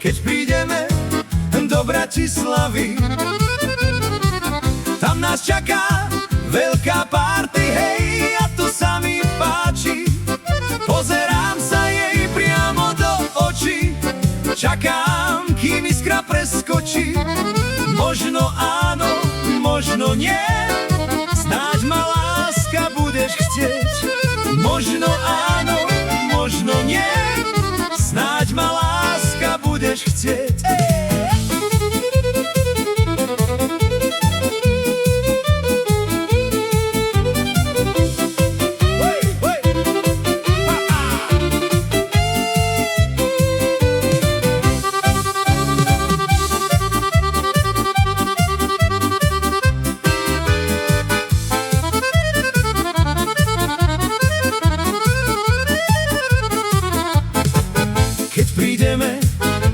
keď prídeme do Bratislavy. Tam nás čaká veľká party, hej, a to sa mi páči. Pozerám sa jej priamo do očí, čakám, kým iskra preskočí. Možno áno, možno nie, snáď ma láska budeš chcieť. Možno áno, možno nie, snáď ma láska budeš chcieť.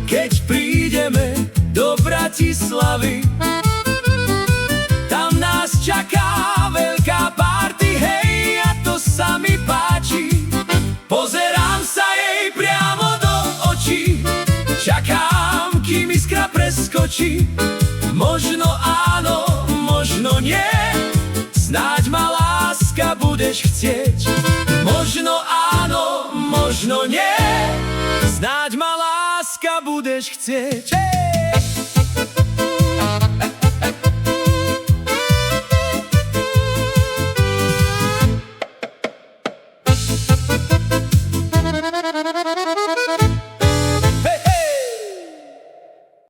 Keď prídeme do Bratislavy, tam nás čaká veľká party, hej, a to sa mi páči. Pozerám sa jej priamo do očí, čakám, kým iskra preskočí. Možno áno, možno nie, snáď ma láska budeš chcieť. Možno áno, možno nie, snáď ma láska budeš chcieť.